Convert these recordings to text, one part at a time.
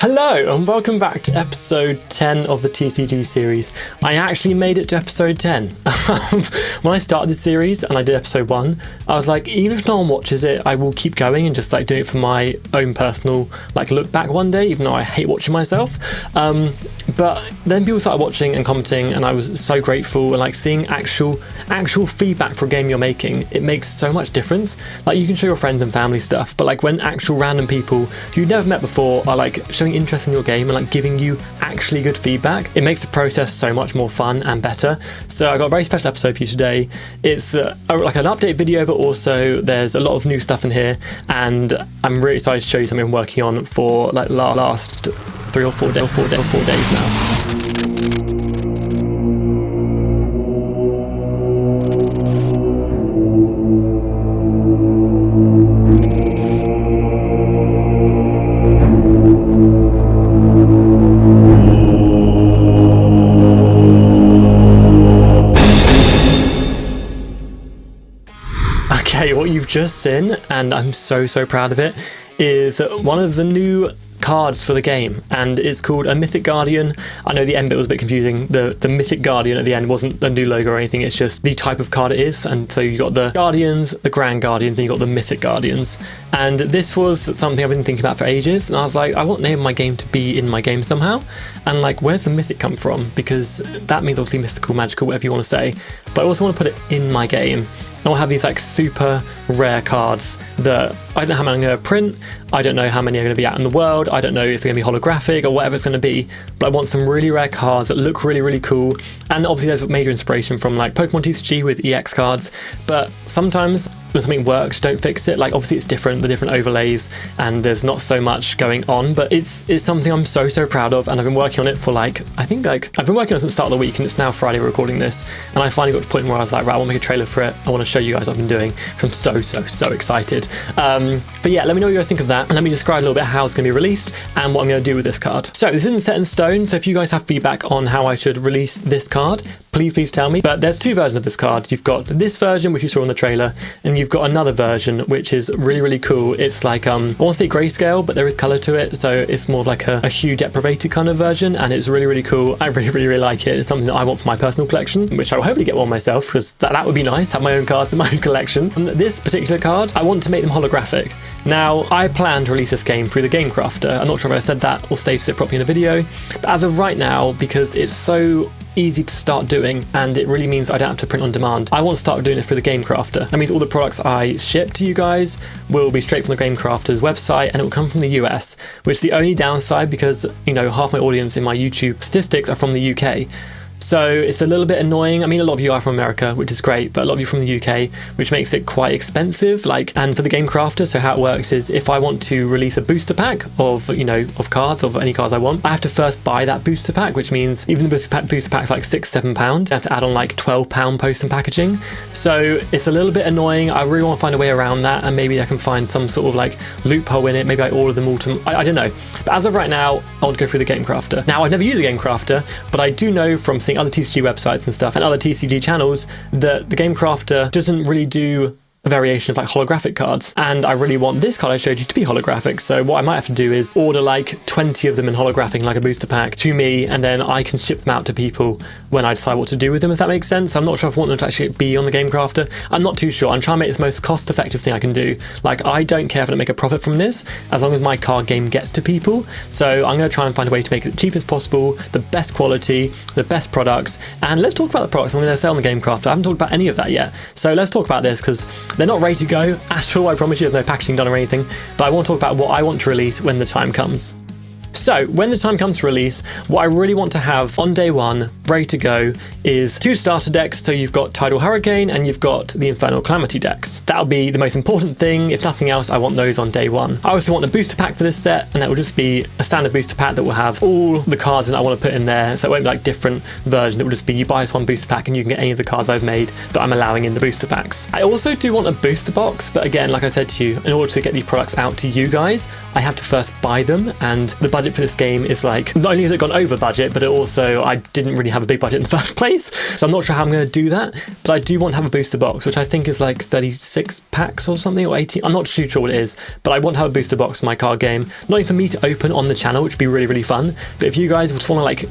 Hello and welcome back to episode 10 of the TCG series. I actually made it to episode 10. When I started the series and I did episode 1, I was like, even if no one watches it, I will keep going and just do it for my own personal look back one day, even though I hate watching myself. But then people started watching and commenting, and I was so grateful, and seeing actual feedback for a game you're making, it makes so much difference. You can show your friends and family stuff, but when actual random people who you've never met before are showing interest in your game and giving you actually good feedback, it makes the process so much more fun and better. So I got a very special episode for you today. It's an update video, but also there's a lot of new stuff in here, and I'm really excited to show you something I'm working on for last 3 or 4 days now. Okay, what you've just seen, and I'm so proud of it, is one of the new cards for the game, and it's called a Mythic Guardian. I know the end bit was a bit confusing. The Mythic Guardian at the end wasn't the new logo or anything, it's just the type of card it is. And so you got the Guardians, the Grand Guardians, and you got the Mythic Guardians. And this was something I've been thinking about for ages, and I was like, I want the name of my game to be in my game somehow. And where's the Mythic come from? Because that means obviously mystical, magical, whatever you want to say, but I also want to put it in my game. I'll have these super rare cards that I don't know how many I'm going to print, I don't know how many are going to be out in the world, I don't know if they're going to be holographic or whatever it's going to be, but I want some really rare cards that look really cool. And obviously there's major inspiration from Pokemon TCG with EX cards, but sometimes when something works, don't fix it. Obviously it's different, the different overlays, and there's not so much going on, but it's something I'm so proud of, and I've been working on it for I think I've been working on it since the start of the week, and it's now Friday we're recording this, and I finally got to the point where I was like, right, I want to make a trailer for it, I want to show you guys what I've been doing, because I'm so excited. But yeah, let me know what you guys think of that, and let me describe a little bit how it's going to be released and what I'm going to do with this card. So this isn't set in stone, so if you guys have feedback on how I should release this card, please tell me. But there's 2 versions of this card. You've got this version, which you saw in the trailer, and you've got another version, which is really cool. It's I want to say grayscale, but there is color to it, so it's more of a hue deprivated kind of version, and it's really cool. I really like it. It's something that I want for my personal collection, which I will hopefully get one myself, because that would be nice, have my own cards in my own collection. And this particular card, I want to make them holographic. Now, I plan to release this game through the Gamecrafter. I'm not sure if I said that or stated it properly in the video, but as of right now, because it's so easy to start doing, and it really means I don't have to print on demand, I want to start doing it through the Gamecrafter. That means all the products I ship to you guys will be straight from the Gamecrafter's website, and it will come from the US, which is the only downside, because half my audience in my YouTube statistics are from the UK. So it's a little bit annoying. I mean, a lot of you are from America, which is great, but a lot of you from the UK, which makes it quite expensive. And for the Gamecrafter, so how it works is if I want to release a booster pack of, of cards, of any cards I want, I have to first buy that booster pack, which means even the booster pack's £6-7. I have to add on £12 post and packaging. So it's a little bit annoying. I really want to find a way around that, and maybe I can find some sort of loophole in it. Maybe I order them all to, I don't know. But as of right now, I want to go through the Gamecrafter. Now, I've never used a Gamecrafter, but I do know from seeing other TCG websites and stuff and other TCG channels that the Gamecrafter doesn't really do a variation of holographic cards, and I really want this card I showed you to be holographic. So what I might have to do is order 20 of them in holographic, a booster pack, to me, and then I can ship them out to people when I decide what to do with them, if that makes sense. I'm not sure if I want them to actually be on the Gamecrafter. I'm not too sure. I'm trying to make this the most cost effective thing I can do. I don't care if I don't make a profit from this, as long as my card game gets to people. So I'm going to try and find a way to make it the cheapest possible, the best quality, the best products. And let's talk about the products I'm going to sell on the Gamecrafter. I haven't talked about any of that yet, so let's talk about this, because they're not ready to go at all, I promise you. There's no packaging done or anything, but I want to talk about what I want to release when the time comes. So when the time comes to release, what I really want to have on day one, ready to go, is 2 starter decks. So you've got Tidal Hurricane and you've got the Infernal Calamity decks. That'll be the most important thing. If nothing else, I want those on day one. I also want a booster pack for this set, and that will just be a standard booster pack that will have all the cards that I want to put in there. So it won't be different versions. It will just be you buy this one booster pack and you can get any of the cards I've made that I'm allowing in the booster packs. I also do want a booster box, but again, like I said to you, in order to get these products out to you guys, I have to first buy them, and the budget for this game is not only has it gone over budget, but it also, I didn't really have have a big budget in the first place. So I'm not sure how I'm going to do that, but I do want to have a booster box, which I think is like 36 packs or something, or 18. I'm not too sure what it is, but I want to have a booster box for my card game. Not even for me to open on the channel, which would be really, really fun. But if you guys just want to like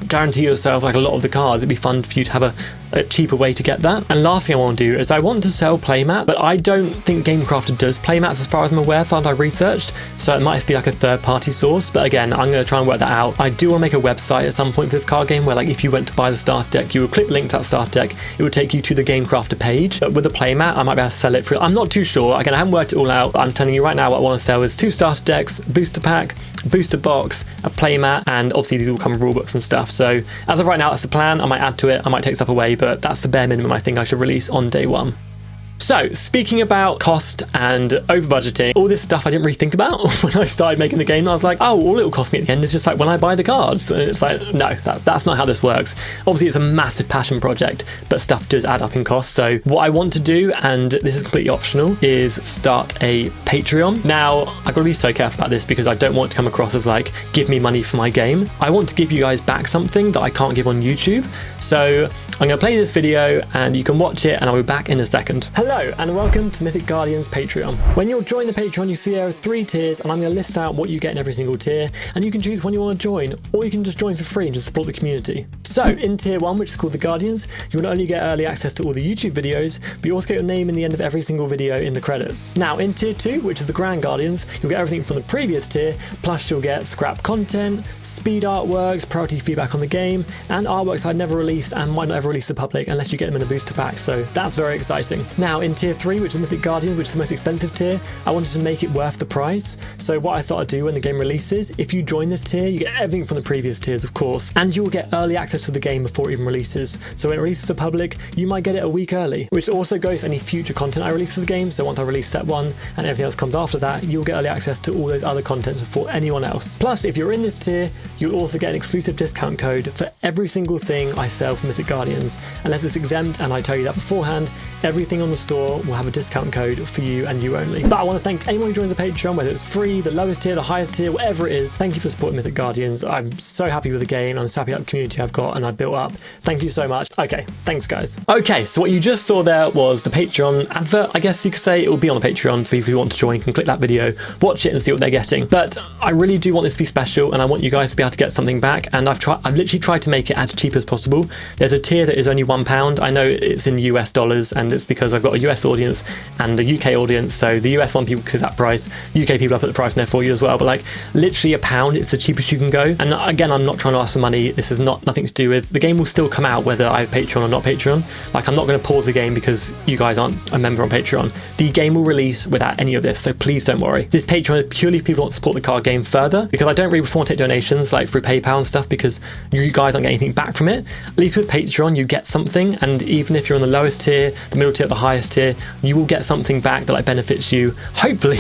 guarantee yourself like a lot of the cards, it'd be fun for you to have a cheaper way to get that. And last thing I want to do is I want to sell playmat, but I don't think Gamecrafter does playmats as far as I'm aware, from what I've researched, so it might be like a third-party source. But again, I'm going to try and work that out. I do want to make a website at some point for this card game where like if you went to buy the starter deck, you would click the link to that starter deck, it would take you to the Gamecrafter page. But with the playmat, I might be able to sell it for, I'm not too sure. Again, I haven't worked it all out. I'm telling you right now what I want to sell is 2 starter decks, booster pack, booster box, a playmat, and obviously these all come with rule books and stuff. So as of right now, that's the plan. I might add to it, I might take stuff away, but that's the bare minimum I think I should release on day one. So, speaking about cost and over budgeting, all this stuff I didn't really think about when I started making the game. I was like, oh, all it will cost me at the end is just like when I buy the cards. And it's like, no, that's not how this works. Obviously, it's a massive passion project, but stuff does add up in cost. So what I want to do, and this is completely optional, is start a Patreon. Now, I've got to be so careful about this because I don't want to come across as like, give me money for my game. I want to give you guys back something that I can't give on YouTube. So I'm going to play this video and you can watch it and I'll be back in a second. Hello and welcome to the Mythic Guardians Patreon. When you'll join the Patreon, you see there are 3 tiers and I'm going to list out what you get in every single tier, and you can choose when you want to join, or you can just join for free and just support the community. So in tier 1, which is called the Guardians, you'll not only get early access to all the YouTube videos, but you also get your name in the end of every single video in the credits. Now in tier 2, which is the Grand Guardians, you'll get everything from the previous tier, plus you'll get scrap content, speed artworks, priority feedback on the game, and artworks I'd never released and might not ever release to the public unless you get them in a booster pack, so that's very exciting. Now in tier 3, which is Mythic Guardians, which is the most expensive tier, I wanted to make it worth the price. So what I thought I'd do when the game releases, if you join this tier, you get everything from the previous tiers, of course, and you will get early access to the game before it even releases. So when it releases to the public, you might get it a week early, which also goes for any future content I release for the game. So once I release set 1 and everything else comes after that, you'll get early access to all those other contents before anyone else. Plus, if you're in this tier, you'll also get an exclusive discount code for every single thing I sell for Mythic Guardians. Unless it's exempt, and I tell you that beforehand, everything on the store will have a discount code for you and you only. But I want to thank anyone who joins the Patreon, whether it's free, the lowest tier, the highest tier, whatever it is. Thank you for supporting Mythic Guardians. I'm so happy with the game. I'm so happy with the community I've got and I've built up. Thank you so much. Okay, thanks guys. Okay, so what you just saw there was the Patreon advert, I guess you could say. It will be on the Patreon for people who want to join. You can click that video, watch it and see what they're getting. But I really do want this to be special and I want you guys to be able to get something back, and I've literally tried to make it as cheap as possible. There's a tier that is only £1. I know it's in US dollars and it's because I've got a US audience and a UK audience, so the US one people consider that price, UK people I put the price in there for you as well, but like literally £1, it's the cheapest you can go. And again, I'm not trying to ask for money. This is nothing to do with, the game will still come out whether I have Patreon or not Patreon. Like I'm not going to pause the game because you guys aren't a member on Patreon. The game will release without any of this, so please don't worry. This Patreon is purely if people want to support the card game further, because I don't really want to take donations like through PayPal and stuff because you guys aren't getting anything back from it. At least with Patreon you get something, and even if you're on the lowest tier, the middle tier, the highest tier, you will get something back that like benefits you, hopefully,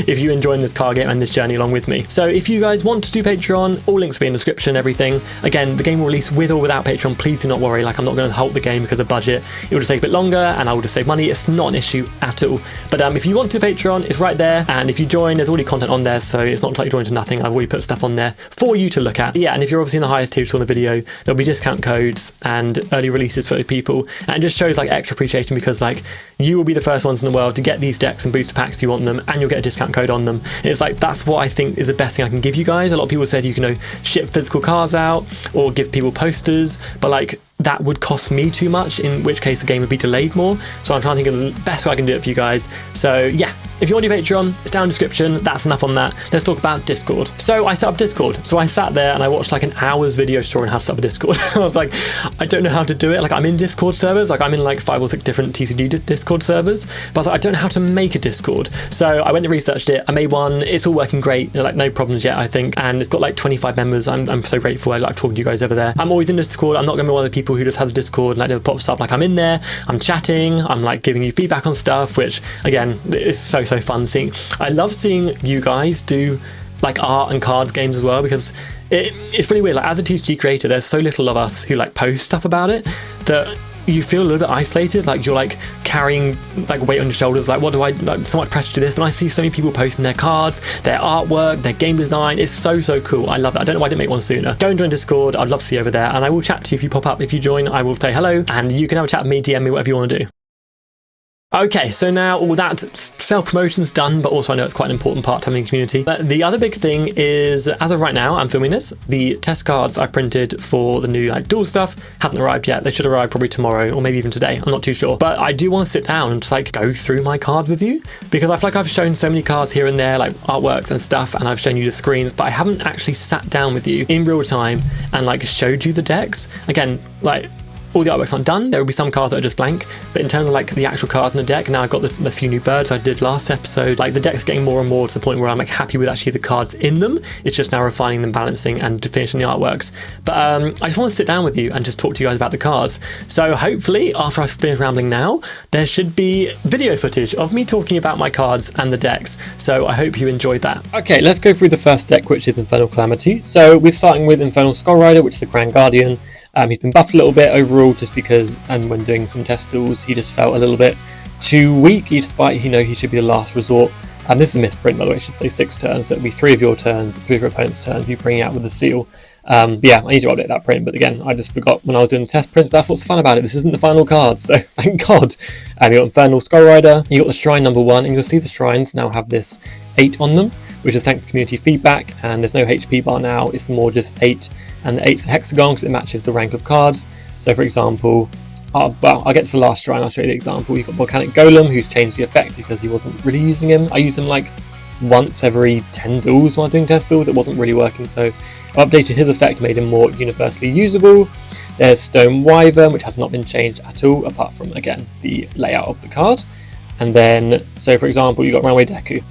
if you're enjoying this card game and this journey along with me. So if you guys want to do Patreon, all links will be in the description, everything. Again, the game will release with or without Patreon. Please do not worry, like I'm not going to halt the game because of budget. It will just take a bit longer and I will just save money. It's not an issue at all. But if you want to do Patreon, it's right there, and if you join, there's already content on there, so it's not like you're joining to nothing. I've already put stuff on there for you to look at. Yeah, and if you're obviously in the highest tier on the video, there'll be discount codes and early releases for those people, and it just shows like extra appreciation because like you will be the first ones in the world to get these decks and booster packs if you want them, and you'll get a discount code on them. And it's like, that's what I think is the best thing I can give you guys. A lot of people said you can ship physical cards out or give people posters, but like that would cost me too much, in which case the game would be delayed more. So I'm trying to think of the best way I can do it for you guys. So yeah, if you want to do Patreon, it's down in the description. That's enough on that. Let's talk about Discord. So I set up Discord. So I sat there and I watched like an hour's video tutorial on how to set up a Discord. I was like, I don't know how to do it. Like I'm in Discord servers, like I'm in like 5 or 6 different TCG Discord servers, but I was like, I don't know how to make a Discord. So I went and researched it. I made one. It's all working great. Like no problems yet, I think. And it's got like 25 members. I'm so grateful. I like talking to you guys over there. I'm always in Discord. I'm not going to be one of the people who just has a Discord and like never pops up. Like I'm in there, I'm chatting, I'm like giving you feedback on stuff, which again is so fun seeing. I love seeing you guys do like art and cards games as well, because it's really weird. Like as a TCG creator, there's so little of us who like post stuff about it that you feel a little bit isolated, like you're like carrying like weight on your shoulders, like what do I, like so much pressure to do this. But I see so many people posting their cards, their artwork, their game design. It's so cool. I love it. I don't know why I didn't make one sooner. Go and join Discord. I'd love to see you over there, and I will chat to you if you pop up. If you join, I will say hello, and you can have a chat with me, DM me, whatever you want to do. Okay, so now all that self-promotion's done, but also I know it's quite an important part to having a community. But the other big thing is, as of right now, I'm filming this, the test cards I printed for the new like duel stuff hasn't arrived yet. They should arrive probably tomorrow, or maybe even today, I'm not too sure. But I do want to sit down and just like go through my card with you, because I feel like I've shown so many cards here and there, like artworks and stuff, and I've shown you the screens, but I haven't actually sat down with you in real time and like showed you the decks. Again, like, all the artworks aren't done. There will be some cards that are just blank, but in terms of like the actual cards in the deck, now I've got the few new birds I did last episode. Like the deck's getting more and more to the point where I'm like happy with actually the cards in them. It's just now refining them, balancing, and finishing the artworks. But I just want to sit down with you and just talk to you guys about the cards. So hopefully, after I finish rambling now, there should be video footage of me talking about my cards and the decks. So I hope you enjoyed that. Okay, let's go through the first deck, which is Infernal Calamity. So we're starting with Infernal Skull Rider, which is the Grand Guardian. He's been buffed a little bit overall just because, and when doing some test duels, he just felt a little bit too weak, despite he should be the last resort. And this is a misprint, by the way, I should say 6 turns, so it'll be 3 of your turns, 3 of your opponent's turns, you bring it out with the seal. But yeah, I need to update that print, but again, I just forgot when I was doing the test print. That's what's fun about it. This isn't the final card, so thank God. You got Infernal Skull Rider, you got the Shrine number 1, and you'll see the shrines now have this 8 on them, which is thanks to community feedback, and there's no HP bar now, it's more just 8, and the 8's a hexagon because it matches the rank of cards. So for example, well, I'll get to the last shrine, I'll show you the example. You've got Volcanic Golem, who's changed the effect because he wasn't really using him. I use him like once every 10 duels while doing test duels, it wasn't really working, so I updated his effect, made him more universally usable. There's Stone Wyvern, which has not been changed at all, apart from, again, the layout of the card. And then, so for example, you've got Runaway Deku.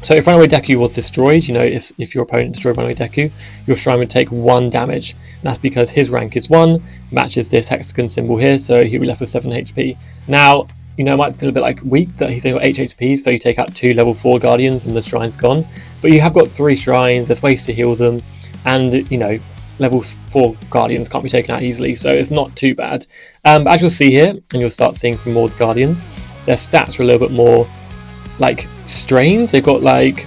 So if Runaway Deku was destroyed, if your opponent destroyed Runaway Deku, your shrine would take 1 damage. And that's because his rank is 1, matches this hexagon symbol here, so he'll be left with 7 HP. Now, it might feel a bit like weak that he's only got 8 HP, so you take out 2 level 4 guardians and the shrine's gone. But you have got 3 shrines, there's ways to heal them, and level 4 guardians can't be taken out easily, so it's not too bad. But as you'll see here, and you'll start seeing from more of the guardians, their stats are a little bit more like strange. They've got like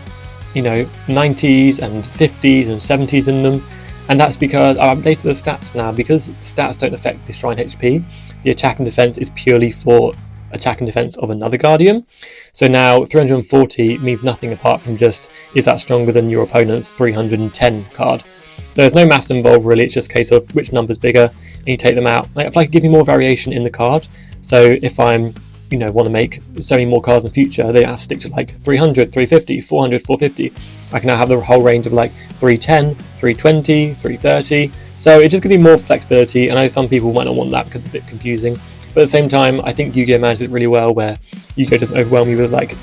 90s and 50s and 70s in them, and that's because I've updated the stats now. Because stats don't affect the shrine HP, the attack and defense is purely for attack and defense of another guardian. So now 340 means nothing apart from just, is that stronger than your opponent's 310 card? So there's no maths involved really, it's just a case of which number's bigger and you take them out. Like, if I could give you more variation in the card, so if I'm want to make so many more cards in the future, they have to stick to like 300, 350, 400, 450. I can now have the whole range of like 310, 320, 330. So it just gives me more flexibility. I know some people might not want that because it's a bit confusing, but at the same time, I think Yugioh manages it really well, where Yugioh doesn't overwhelm you with like,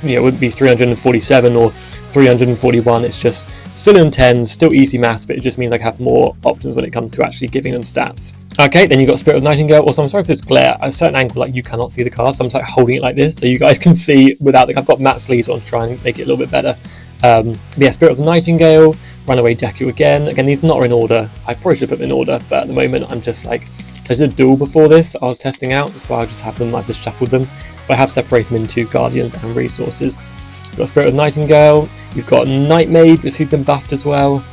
it wouldn't be 347 or 341. It's just still in 10s, still easy maths, but it just means I have more options when it comes to actually giving them stats. Okay, then you've got Spirit of Nightingale. Also, I'm sorry for this glare. At a certain angle, like you cannot see the card, so I'm just like holding it like this so you guys can see without I've got matte sleeves on to try and make it a little bit better. But yeah, Spirit of the Nightingale, Runaway Deku again. Again, these are not in order. I probably should put them in order, but at the moment I'm just like, there's a duel before this I was testing out, so I'll just have them, I've just shuffled them. But I have separated them into Guardians and Resources. You've got Spirit of Nightingale, you've got Night Maid, which has been buffed as well.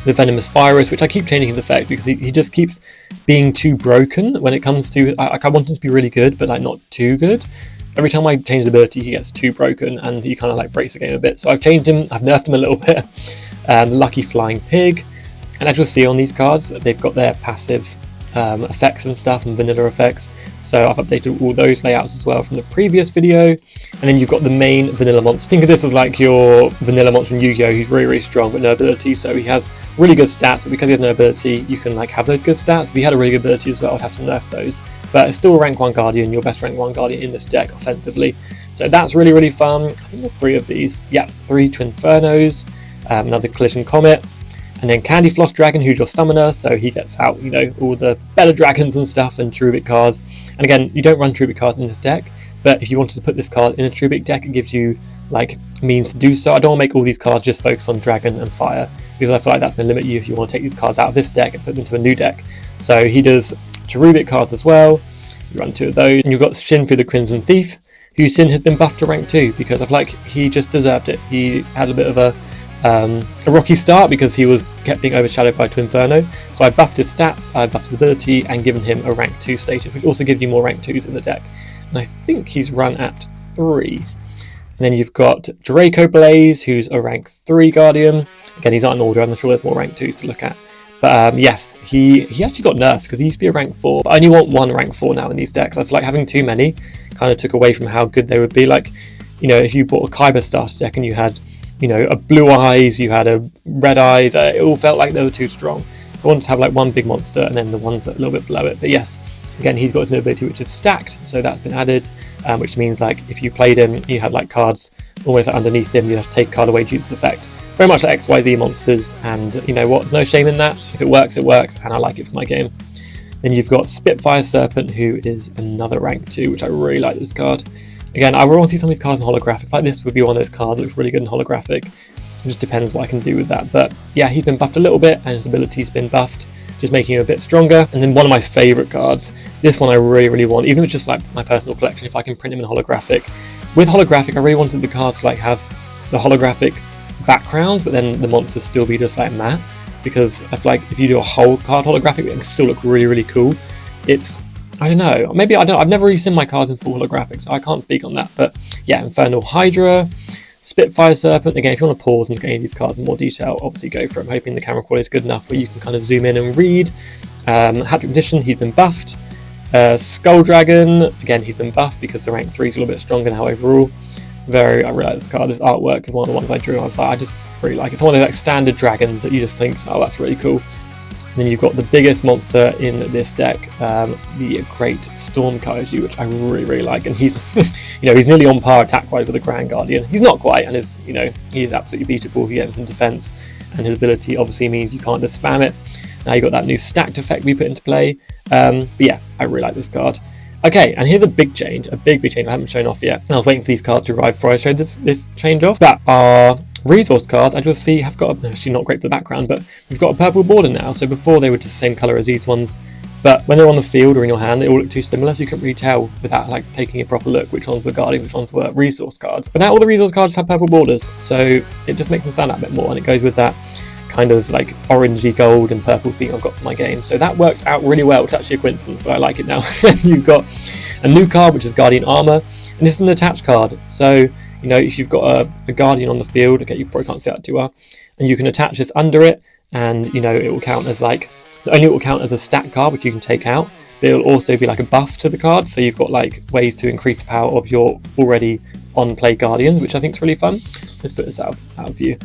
The Venomous Virus, which I keep changing his effect because he just keeps being too broken when it comes to, I want him to be really good, but like not too good. Every time I change the ability, he gets too broken and he kind of like breaks the game a bit. So I've changed him, I've nerfed him a little bit. The Lucky Flying Pig, and as you'll see on these cards, they've got their passive effects and stuff and vanilla effects, so I've updated all those layouts as well from the previous video. And then you've got the main vanilla monster. Think of this as like your vanilla monster in Yu-Gi-Oh, who's really strong but no ability, so he has really good stats, but because he has no ability you can like have those good stats. If he had a really good ability as well, I'd have to nerf those, but it's still a rank 1 guardian, your best rank 1 guardian in this deck offensively, so that's really fun. I think there's 3 of these, 3 Twin Infernos, another Collision Comet, and then Candy Floss Dragon, who's your summoner, so he gets out, all the better dragons and stuff and Trubik cards. And again, you don't run Trubik cards in this deck, but if you wanted to put this card in a Trubik deck, it gives you like means to do so. I don't want to make all these cards just focus on dragon and fire. because I feel like that's going to limit you if you want to take these cards out of this deck and put them into a new deck. So he does Cherubic cards as well. You run 2 of those, and you've got Shinfu the Crimson Thief, whose Sin has been buffed to rank 2 because I feel like he just deserved it. He had a bit of a rocky start because he kept being overshadowed by Twinferno. So I buffed his stats, I buffed his ability, and given him a rank 2 status, which also gives you more rank 2s in the deck. And I think he's run at 3. And then you've got Draco Blaze, who's a rank 3 Guardian. Again, he's not in order, I'm sure there's more rank 2s to look at. But yes, he actually got nerfed because he used to be a rank 4. But I only want 1 rank 4 now in these decks. I feel like having too many kind of took away from how good they would be. Like, you know, if you bought a Kyber starter deck and you had, you know, a Blue Eyes, you had a Red Eyes, it all felt like they were too strong. I wanted to have like 1 big monster and then the ones that are a little bit below it. But yes, again, he's got his new ability which is stacked, so that's been added, which means like if you played him, you had like cards almost like underneath him, you have to take a card away due to this effect. Very much like XYZ monsters, and you know what, there's no shame in that. If it works, it works, and I like it for my game. Then you've got Spitfire Serpent, who is another rank 2, which I really like this card. Again, I really want to see some of these cards in holographic. Like this would be one of those cards that looks really good in holographic. It just depends what I can do with that. But yeah, he's been buffed a little bit, and his ability's been buffed, just making him a bit stronger. And then one of my favourite cards, this one I really want, even if it's just like my personal collection, if I can print him in holographic. With holographic, I really wanted the cards to like have the holographic backgrounds, but then the monsters still be just like matte, because I feel like if you do a whole card holographic, it can still look really cool. It's, I don't know, maybe I've never really seen my cards in full holographic, so I can't speak on that. But yeah, Infernal Hydra, Spitfire Serpent. Again, if you want to pause and look at any of these cards in more detail, obviously go for it. I'm hoping the camera quality is good enough where you can kind of zoom in and read. Hat Trick Magician, he's been buffed. Skull Dragon, again, he's been buffed because the rank 3 is a little bit stronger now overall. I really like this card. This artwork is one of the ones I drew. I just really like it. It's one of those like standard dragons that you just think, oh, that's really cool. And then you've got the biggest monster in this deck, the Great Storm Kaiju, which I really like. And he's, you know, he's nearly on par attack-wise with the Grand Guardian. He's not quite, and is, you know, he is absolutely beatable. He gets in defense, and his ability obviously means you can't just spam it. Now you've got that new stacked effect we put into play. But yeah, I really like this card. Okay, and here's a big change I haven't shown off yet. I was waiting for these cards to arrive before I showed this change off. That are resource cards, I just see have got, actually not great for the background, but we've got a purple border now. So before they were just the same colour as these ones, but when they're on the field or in your hand, they all look too similar, so you couldn't really tell without like taking a proper look which ones were Guardian, which ones were resource cards. But now all the resource cards have purple borders, so it just makes them stand out a bit more, and it goes with that kind of like orangey gold and purple theme I've got for my game. So that worked out really well. It's actually a coincidence, but I like it now. You've got a new card which is Guardian Armor, and this is an attached card. So, you know, if you've got a Guardian on the field, okay, you probably can't see that too well, and you can attach this under it, and you know, it will count as like, not only it will count as a stat card which you can take out, but it will also be like a buff to the card. So you've got like ways to increase the power of your already on play Guardians, which I think is really fun. Let's put this out of view.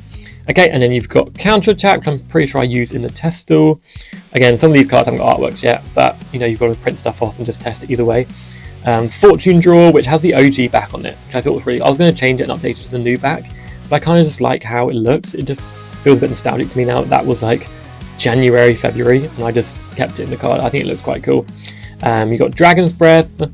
Okay, and then you've got Counter Attack, which I'm pretty sure I used in the test stall. Again, some of these cards haven't got artworks yet, but you know, you've got to print stuff off and just test it either way. Fortune Draw, which has the OG back on it, which I thought was really, I was going to change it and update it to the new back, but I kind of just like how it looks. It just feels a bit nostalgic to me now. That was like January, February, and I just kept it in the card. I think it looks quite cool. You've got Dragon's Breath.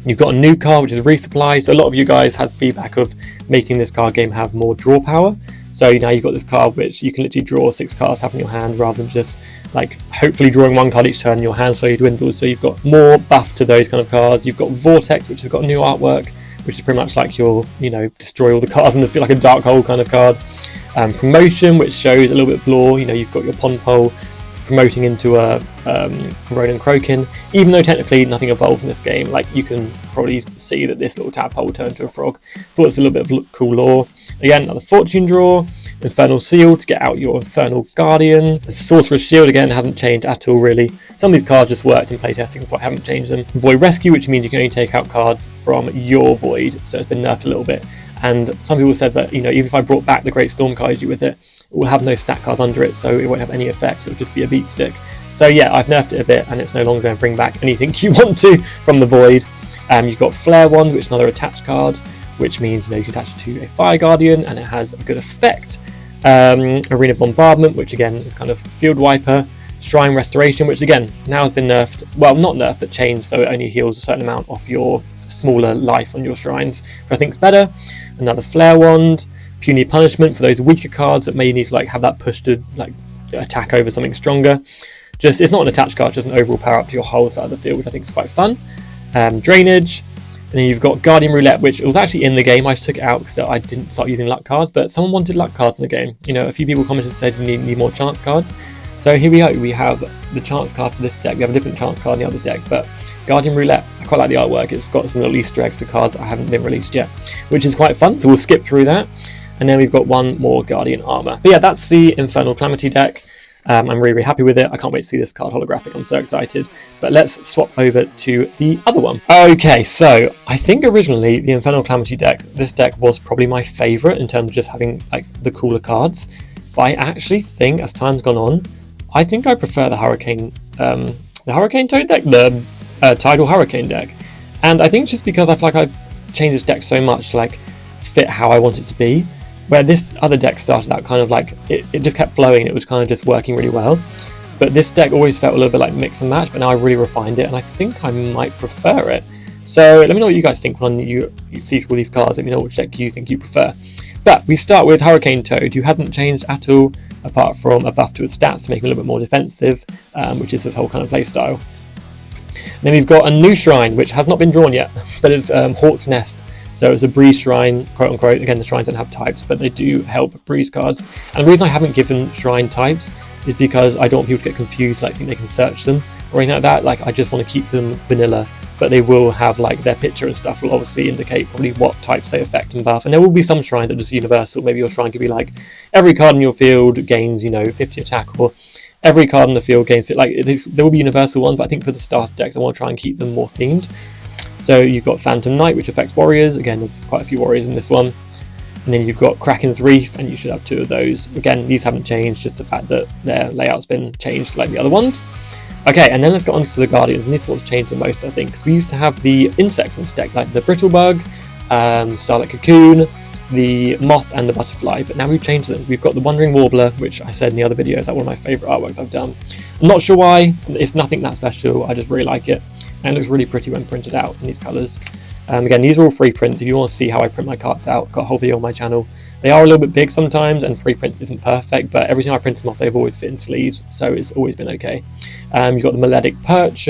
You've got a new card, which is Resupply. So a lot of you guys had feedback of making this card game have more draw power. So now you've got this card which you can literally draw 6 cards have in your hand, rather than just like hopefully drawing 1 card each turn in your hand slowly dwindles. So you've got more buff to those kind of cards. You've got Vortex, which has got new artwork, which is pretty much like your, you know, destroy all the cards in the field, like a dark hole kind of card. Promotion, which shows a little bit of lore. You know, you've got your Pond Pole promoting into a Ronan Croakin, even though technically nothing evolves in this game. Like, you can probably see that this little tadpole turned to a frog. Thought it's a little bit of cool lore. Again, another Fortune Draw. Infernal Seal to get out your Infernal Guardian. The Sorcerer's Shield, again, hasn't changed at all, really. Some of these cards just worked in playtesting, so I haven't changed them. Void Rescue, which means you can only take out cards from your Void, so it's been nerfed a little bit. And some people said that, you know, even if I brought back the Great Storm Kaiju with it, it will have no stat cards under it, so it won't have any effects. It'll just be a beat stick. So yeah, I've nerfed it a bit, and it's no longer going to bring back anything you want to from the Void. You've got Flare Wand, which is another attached card, which means, you know, you can attach it to a Fire Guardian, and it has a good effect. Arena Bombardment, which again is kind of Field Wiper. Shrine Restoration, which again now has been nerfed, well, not nerfed, but changed, so it only heals a certain amount off your smaller life on your shrines, which I think is better. Another Flare Wand, Puny Punishment for those weaker cards that may need to like have that push to like attack over something stronger. Just, it's not an attached card, just an overall power up to your whole side of the field, which I think is quite fun. Drainage. And then you've got Guardian Roulette, which was actually in the game. I just took it out because I didn't start using luck cards, but someone wanted luck cards in the game. You know, a few people commented and said you need more chance cards. So here we go. We have the chance card for this deck. We have a different chance card in the other deck, but Guardian Roulette, I quite like the artwork. It's got some little Easter eggs to cards that haven't been released yet, which is quite fun. So we'll skip through that. And then we've got one more Guardian Armor. But yeah, that's the Infernal Calamity deck. I'm really happy with it. I can't wait to see this card holographic. I'm so excited. But let's swap over to the other one. Okay, so I think originally the Infernal Calamity deck, this deck was probably my favourite in terms of just having like the cooler cards. But I actually think as time's gone on, I think I prefer the Hurricane Toad deck, the Tidal Hurricane deck. And I think just because I feel like I've changed this deck so much to like fit how I want it to be. Where this other deck started out kind of like, it just kept flowing, it was kind of just working really well. But this deck always felt a little bit like mix and match, but now I've really refined it and I think I might prefer it. So let me know what you guys think when you see through these cards, let me know which deck you think you prefer. But we start with Hurricane Toad, who hasn't changed at all, apart from a buff to his stats to make him a little bit more defensive, which is his whole kind of play style. And then we've got a new shrine, which has not been drawn yet, but it's Hawk's Nest. So it's a breeze shrine, quote unquote. Again, the shrines don't have types, but they do help breeze cards. And the reason I haven't given shrine types is because I don't want people to get confused, like think they can search them or anything like that. Like I just want to keep them vanilla, but they will have like their picture and stuff will obviously indicate probably what types they affect and buff. And there will be some shrines that are just universal. Maybe your shrine could be like every card in your field gains, 50 attack, or every card in the field gains, like there will be universal ones, but I think for the starter decks, I want to try and keep them more themed. So you've got Phantom Knight, which affects warriors. Again, there's quite a few warriors in this one. And then you've got Kraken's Reef, and you should have 2 of those. Again, these haven't changed, just the fact that their layout's been changed like the other ones. Okay, and then let's get on to the Guardians, and this one's changed the most, I think. Because we used to have the insects in this deck, like the Brittlebug, Starlight Cocoon, the Moth, and the Butterfly. But now we've changed them. We've got the Wandering Warbler, which I said in the other video is like one of my favourite artworks I've done. I'm not sure why. It's nothing that special. I just really like it. And it looks really pretty when printed out in these colours. Again, these are all free prints. If you want to see how I print my cards out, I've got a whole video on my channel. They are a little bit big sometimes, and free print isn't perfect, but every time I print them off, they've always fit in sleeves, so it's always been okay. You've got the Melodic Perch,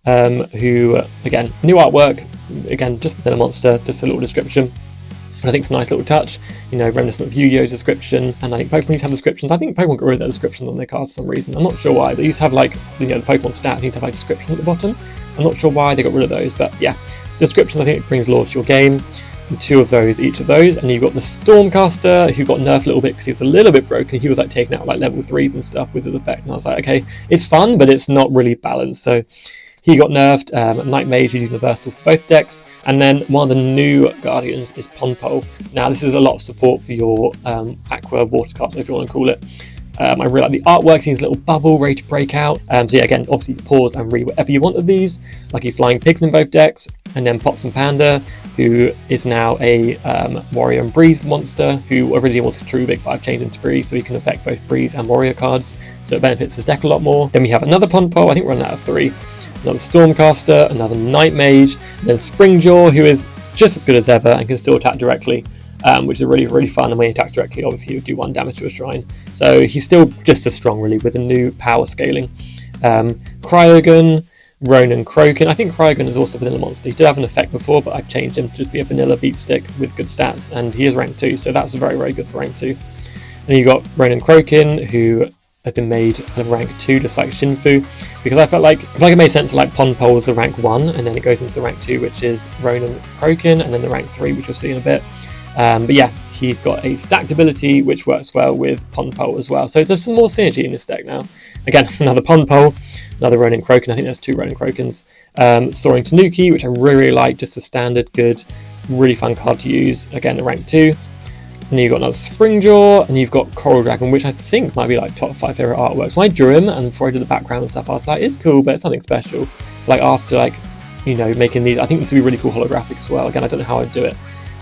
who, again, new artwork, again, just within a monster, just a little description. And I think it's a nice little touch, reminiscent of Yugioh's description, and I think Pokemon need to have descriptions. I think Pokemon got rid of their descriptions on their cards for some reason. I'm not sure why. They used to have like, the Pokemon stats need to have like description at the bottom. I'm not sure why they got rid of those, but yeah, descriptions, I think it brings lore to your game. And 2 of those, each of those. And you've got the Stormcaster, who got nerfed a little bit because he was a little bit broken. He was like taking out like level 3s and stuff with his effect, and I was like, okay, it's fun, but it's not really balanced. So he got nerfed. Night Mage is universal for both decks. And then one of the new Guardians is Ponpole. Now this is a lot of support for your Aqua Water cards, if you want to call it. I really like the artwork, seeing this little bubble ready to break out. So yeah, again, obviously pause and read whatever you want of these. Lucky Flying Pigs in both decks. And then Pots and Panda, who is now a Warrior and Breeze monster, who originally was a Trubik, but I've changed him to Breeze, so he can affect both Breeze and Warrior cards. So it benefits his deck a lot more. Then we have another Ponpole, I think we're running out of 3. Another Stormcaster, another Night Mage, and then Springjaw, who is just as good as ever and can still attack directly. Which is really, really fun, and when he attacks directly, obviously he would do 1 damage to a shrine. So he's still just as strong, really, with the new power scaling. Cryogon, Ronan Crokin. I think Cryogon is also a vanilla monster. He did have an effect before, but I've changed him to just be a vanilla beat stick with good stats, and he is rank 2, so that's very, very good for rank 2. And you've got Ronan Crokin, who has been made of rank 2, just like Shinfu, because I felt like it made sense like Ponpole was the rank 1, and then it goes into rank 2, which is Ronan Crokin, and then the rank 3, which you'll see in a bit. But yeah, he's got a stacked ability which works well with Ponpole as well. So there's some more synergy in this deck now. Again, another Ponpole, another Ronan Crokin. I think there's 2 Ronan Crokins. Soaring Tanuki, which I really, really like. Just a standard, good, really fun card to use. Again, a rank 2. And then you've got another Springjaw, and you've got Coral Dragon, which I think might be like top 5 favourite artworks. When I drew him, and before I did the background and stuff, I was like, it's cool, but it's nothing special. Like after making these, I think this would be really cool holographic as well. Again, I don't know how I'd do it,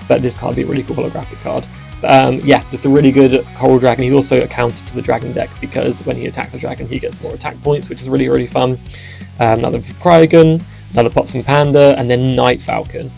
but this card would be a really cool holographic card. But yeah, just a really good Coral Dragon. He's also a counter to the Dragon deck, because when he attacks a dragon, he gets more attack points, which is really, really fun. Another Cryogon, another Pots and Panda, and then Night Falcon.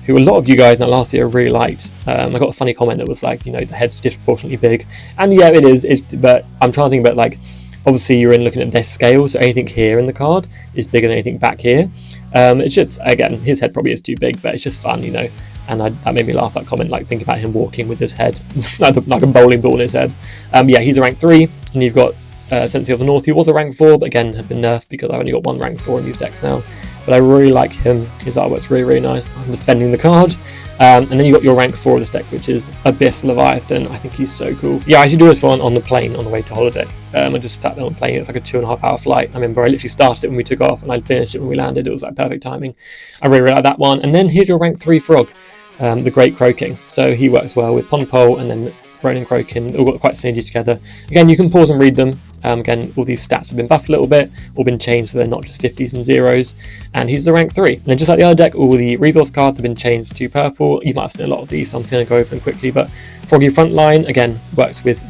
who a lot of you guys in that last video really liked. I got a funny comment that was like, you know, the head's disproportionately big, and yeah, it is. But I'm trying to think about, like, obviously you're looking at this scale, so anything here in the card is bigger than anything back here. It's just, again, his head probably is too big, but it's just fun, you know. And that made me laugh, that comment, like think about him walking with his head like a bowling ball in his head. Yeah, he's a rank 3, and you've got Sensei of the North, who was a rank 4, but again had been nerfed because I've only got 1 rank 4 in these decks now. But I really like him. His artwork's really, really nice. I'm defending the card. And then you got your rank 4 of this deck, which is Abyss Leviathan. I think he's so cool. Yeah, I should do this one on the plane on the way to holiday. I just sat there on the plane. It's like a 2.5 hour flight. I remember I literally started it when we took off, and I finished it when we landed. It was like perfect timing. I really, really like that one. And then here's your rank 3 frog, the Great Croaking. So he works well with Pond Pole and then Ronin Croaking. All got quite synergy together. Again, you can pause and read them. Again, all these stats have been buffed a little bit, or been changed so they're not just 50s and 0s. And he's the rank 3. And then just like the other deck, all the resource cards have been changed to purple. You might have seen a lot of these, so I'm just going to go over them quickly. But Froggy Frontline, again, works with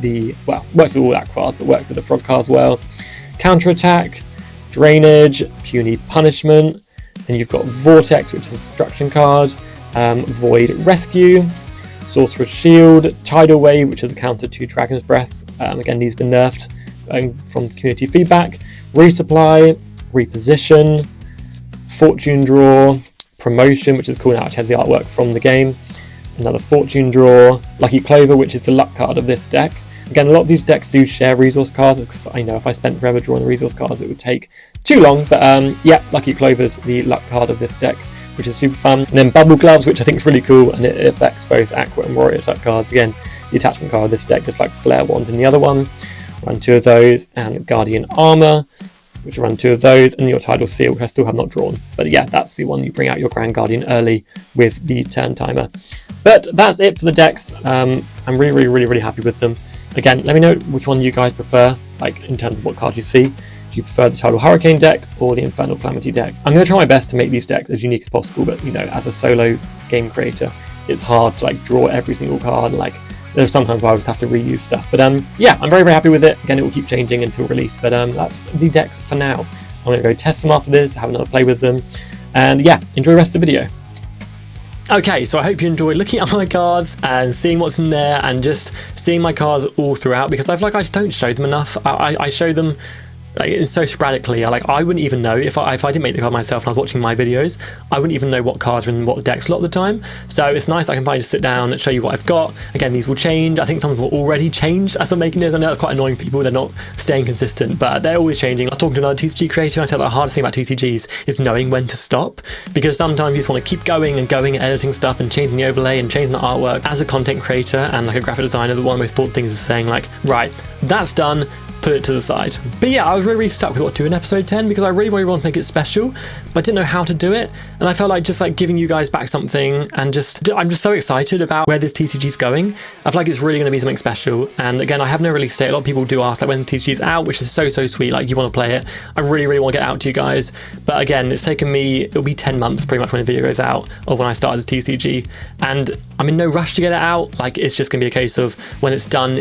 works with all that cards, but works with the frog cards well. Counterattack, Drainage, Puny Punishment. Then you've got Vortex, which is a destruction card. Void Rescue, Sorcerer's Shield, Tidal Wave, which is a counter to Dragon's Breath. Again, these have been nerfed from community feedback. Resupply, Reposition, Fortune Draw, Promotion, which is cool now, which has the artwork from the game. Another Fortune Draw, Lucky Clover, which is the luck card of this deck. Again, a lot of these decks do share resource cards, because I know if I spent forever drawing resource cards, it would take too long. But yeah, Lucky Clover's the luck card of this deck, which is super fun. And then Bubble Gloves, which I think is really cool, and it affects both Aqua and Warrior type cards. Again, the attachment card of this deck, just like Flare Wand in the other one. Run 2 of those, and Guardian Armor, which will run 2 of those, and your Tidal Seal, which I still have not drawn. But yeah, that's the one you bring out your Grand Guardian early with the turn timer. But that's it for the decks. I'm really, really, really happy with them. Again, let me know which one you guys prefer, like in terms of what cards you see. Do you prefer the Tidal Hurricane deck or the Infernal Calamity deck? I'm going to try my best to make these decks as unique as possible, but you know, as a solo game creator, it's hard to like draw every single card. Like, there's sometimes where I just have to reuse stuff. But yeah, I'm very, very happy with it. Again, it will keep changing until release, but that's the decks for now. I'm going to go test them after this, have another play with them, and yeah, enjoy the rest of the video. Okay, so I hope you enjoyed looking at my cards and seeing what's in there and just seeing my cards all throughout, because I feel like I just don't show them enough. I show them like so sporadically. I wouldn't even know if I didn't make the card myself and I was watching my videos. I wouldn't even know what cards are in what decks a lot of the time. So it's nice I can finally just sit down and show you what I've got. Again, these will change. I think some of them will already change as I'm making this. I know that's quite annoying people. They're not staying consistent, but they're always changing. I was talking to another TCG creator and I said the hardest thing about TCGs is knowing when to stop, because sometimes you just want to keep going and going and editing stuff and changing the overlay and changing the artwork. As a content creator and like a graphic designer, one of the most important things is saying like, right, that's done, put it to the side. But yeah, I was really stuck with what to do in episode 10 because I really wanted to make it special, but I didn't know how to do it. And I felt like just like giving you guys back something, and I'm just so excited about where this TCG is going. I feel like it's really going to be something special. And again, I have no release date. A lot of people do ask like when the TCG is out, which is so sweet. Like, you want to play it. I really, really want to get out to you guys. But again, it's taken me, it'll be 10 months pretty much when the video goes out of when I started the TCG. And I'm in no rush to get it out. Like, it's just going to be a case of when it's done,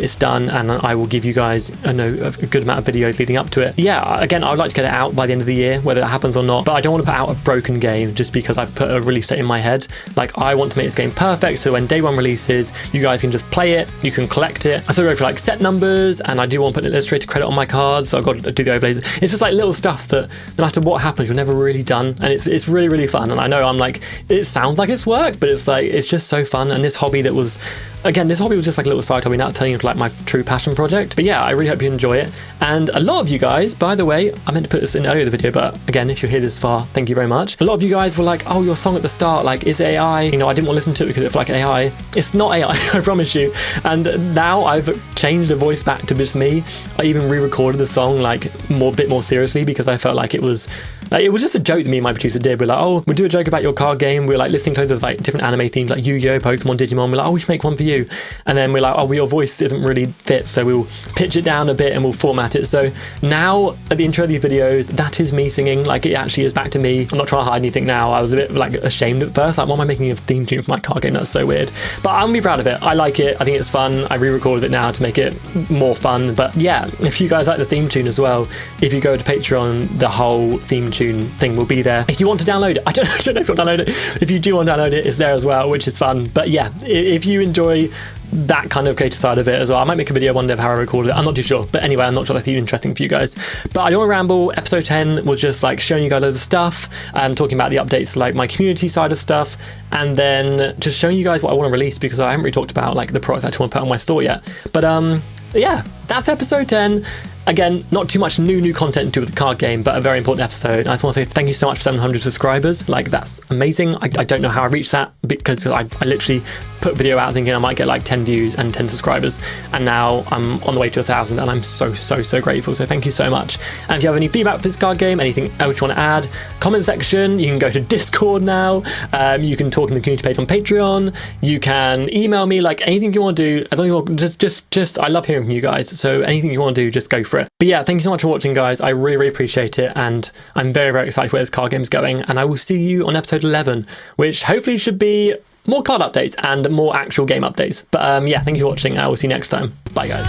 and I will give you guys a good amount of videos leading up to it. Yeah, again, I would like to get it out by the end of the year, whether that happens or not, but I don't want to put out a broken game just because I've put a release date in my head. Like, I want to make this game perfect, so when day 1 releases, you guys can just play it, you can collect it. I still go for like set numbers, and I do want to put an illustrator credit on my cards, so I've got to do the overlays. It's just like little stuff that no matter what happens, you're never really done, and it's really, really fun. And I know I'm like, it sounds like it's work, but it's like, it's just so fun. And this hobby was just like a little side hobby, now turning into like my true passion project. But yeah, I really hope you enjoy it. And a lot of you guys, by the way, I meant to put this in earlier in the video, but again, if you're here this far, thank you very much. A lot of you guys were like, oh, your song at the start, like, is it AI? You know, I didn't want to listen to it because it's like AI. It's not AI, I promise you. And now I've changed the voice back to just me. I even re-recorded the song like a bit more seriously, because I felt like it was just a joke that me and my producer did. We're like, oh, we'll do a joke about your card game. We're like listening to loads of like different anime themes like Yu-Gi-Oh, Pokemon, Digimon. We're like, oh, we should make one for you. And then we're like, oh, well, your voice isn't really fit, so we'll pitch it down a bit and we'll format it. So now at the intro of these videos, that is me singing. Like, it actually is back to me. me. I'm not trying to hide anything now. I was a bit like ashamed at first. Like, why am I making a theme tune for my card game? That's so weird. But I'm gonna be proud of it. I like it. I think it's fun. I re-recorded it now to make it more fun. But yeah, if you guys like the theme tune as well, if you go to Patreon, the whole theme tune thing will be there. If you want to download it, I don't know if you'll download it. If you do want to download it, it's there as well, which is fun. But yeah, if you enjoy that kind of creative side of it as well, I might make a video one day of how I recorded it. I'm not too sure, but anyway, I'm not sure that's even interesting for you guys. But I don't want to ramble. Episode 10 was just like showing you guys loads of stuff, talking about the updates, like my community side of stuff, and then just showing you guys what I want to release, because I haven't really talked about like the products I actually want to put on my store yet. But yeah, that's episode 10. Again, not too much new content to do with the card game, but a very important episode. I just want to say thank you so much for 700 subscribers. Like, that's amazing. I don't know how I reached that, because I literally put a video out thinking I might get like 10 views and 10 subscribers, and now I'm on the way to 1,000, and I'm so grateful. So thank you so much. And if you have any feedback for this card game, anything else you want to add, comment section. You can go to Discord now. You can talk in the community page on Patreon. You can email me, like anything you want to do. As long as you want, just I love hearing from you guys. So anything you want to do, just go for it. But yeah, thank you so much for watching, guys. I really appreciate it, and I'm very excited where this card game is going. And I will see you on episode 11, which hopefully should be more card updates and more actual game updates. But yeah, thank you for watching. I will see you next time. Bye, guys.